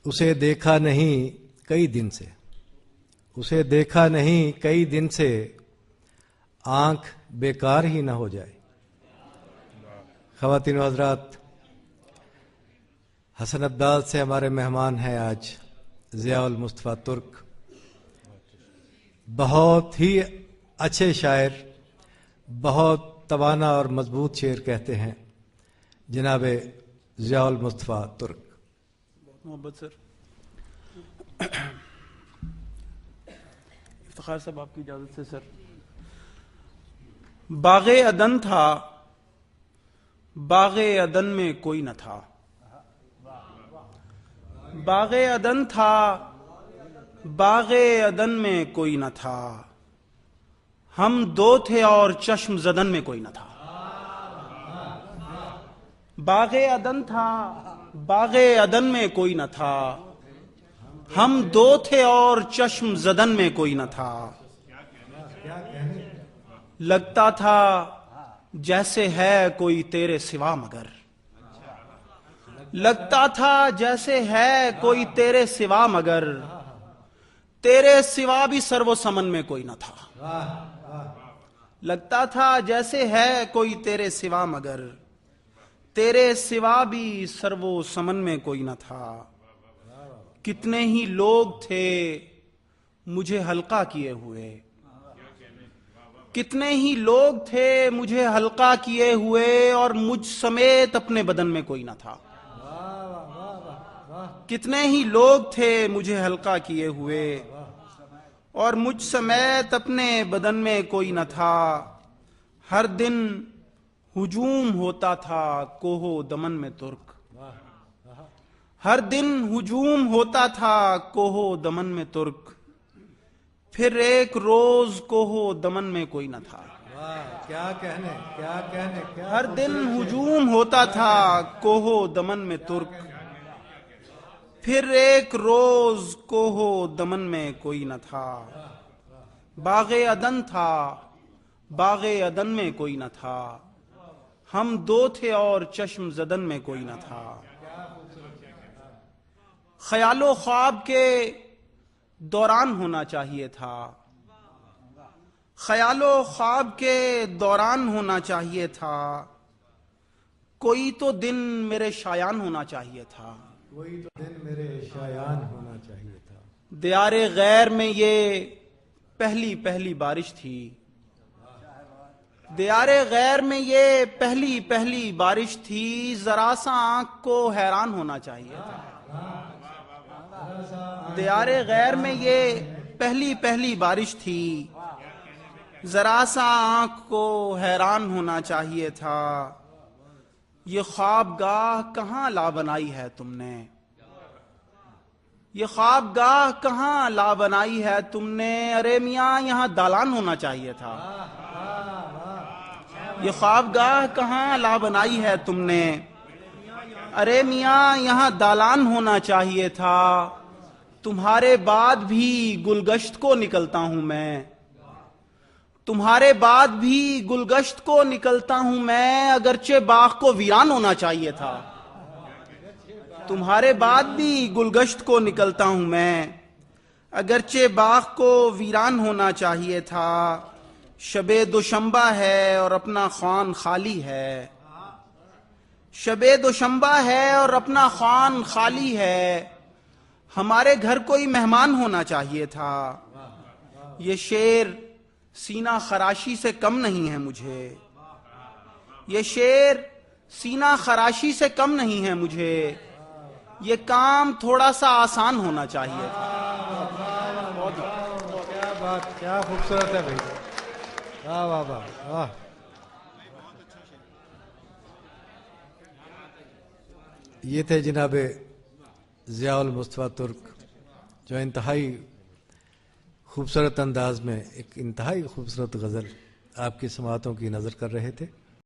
اسے دیکھا نہیں کئی دن سے، اسے دیکھا نہیں کئی دن سے، آنکھ بیکار ہی نہ ہو جائے۔ خواتین و حضرات، حسن عبدال سے ہمارے مہمان ہیں آج ضیاء المصطفیٰ ترک، بہت ہی اچھے شاعر، بہت توانا اور مضبوط شعر کہتے ہیں جناب ضیاء المصطفیٰ ترک۔ بہت محبت سر۔ افتخار صاحب آپ کی اجازت سے سر۔ باغ عدن تھا، باغ عدن میں کوئی نہ تھا، باغ عدن تھا، باغ عدن میں کوئی نہ تھا، ہم دو تھے اور چشم زدن میں کوئی نہ تھا۔ باغ عدن تھا، باغ عدن میں کوئی نہ تھا، ہم دو تھے اور چشم زدن میں کوئی نہ تھا۔ لگتا تھا جیسے ہے کوئی تیرے سوا مگر، لگتا تھا جیسے ہے کوئی تیرے سوا مگر، تیرے سوا بھی سر و سمن میں کوئی نہ تھا۔ لگتا تھا جیسے ہے کوئی تیرے سوا مگر، تیرے سوا بھی سر و سمن میں کوئی نہ تھا۔ کتنے ہی لوگ تھے مجھے حلقہ کیے ہوئے، کتنے ہی لوگ تھے مجھے حلقہ کیے ہوئے، اور مجھ سمیت اپنے بدن میں کوئی نہ تھا۔ کتنے ہی لوگ تھے مجھے حلقہ کیے ہوئے، اور مجھ سمیت اپنے بدن میں کوئی نہ تھا۔ ہر دن ہجوم ہوتا تھا کوہ دمن میں ترک، ہر دن ہجوم ہوتا تھا کوہ دمن میں ترک، پھر ایک روز کوہ دمن میں کوئی نہ تھا۔ کیا کہنے، کیا کہنے، ہر دن ہجوم ہوتا تھا کوہ دمن میں ترک، پھر ایک روز کوہ دمن میں کوئی نہ تھا۔ باغ عدن تھا، باغ عدن میں کوئی نہ تھا، ہم دو تھے اور چشم زدن میں کوئی نہ تھا۔ خیال و خواب کے دوران ہونا چاہیے تھا، خیال و خواب کے دوران ہونا چاہیے تھا، کوئی تو دن میرے شایان ہونا چاہیے تھا، کوئی تو دن میرے شایان ہونا چاہیے تھا۔ دیار غیر میں یہ پہلی پہلی بارش تھی، دیار غیر میں یہ پہلی پہلی بارش تھی، ذرا سا آنکھ کو حیران ہونا چاہیے تھا۔ دیار غیر میں یہ پہلی پہلی بارش تھی، ذرا سا آنکھ کو حیران ہونا چاہیے تھا۔ یہ خواب گاہ کہاں لا بنائی ہے تم نے، یہ خواب گاہ کہاں لا بنائی ہے تم نے، ارے میاں یہاں دالان ہونا چاہیے تھا۔ یہ خواب گاہ کہاں لا بنائی ہے تم نے، ارے میاں یہاں دالان ہونا چاہیے تھا۔ تمہارے بعد بھی گلگشت کو نکلتا ہوں میں، تمہارے بعد بھی گلگشت کو نکلتا ہوں میں، اگرچہ باغ کو ویران ہونا چاہیے تھا۔ تمہارے بعد بھی گلگشت کو نکلتا ہوں میں، اگرچہ باغ کو ویران ہونا چاہیے تھا۔ شب دوشنبہ ہے اور اپنا خوان خالی ہے، شب دوشنبہ ہے اور اپنا خوان خالی ہے، ہمارے گھر کوئی مہمان ہونا چاہیے تھا۔ یہ شعر سینہ خراشی سے کم نہیں ہے مجھے، یہ شعر سینہ خراشی سے کم نہیں ہے مجھے، یہ کام تھوڑا سا آسان ہونا چاہیے تھا۔ کیا بات، کیا خوبصورت ہے بھائی، واہ واہ واہ واہ۔ یہ تھے جناب ضیاء المصطفیٰ ترک، جو انتہائی خوبصورت انداز میں ایک انتہائی خوبصورت غزل آپ کی سماعتوں کی نظر کر رہے تھے۔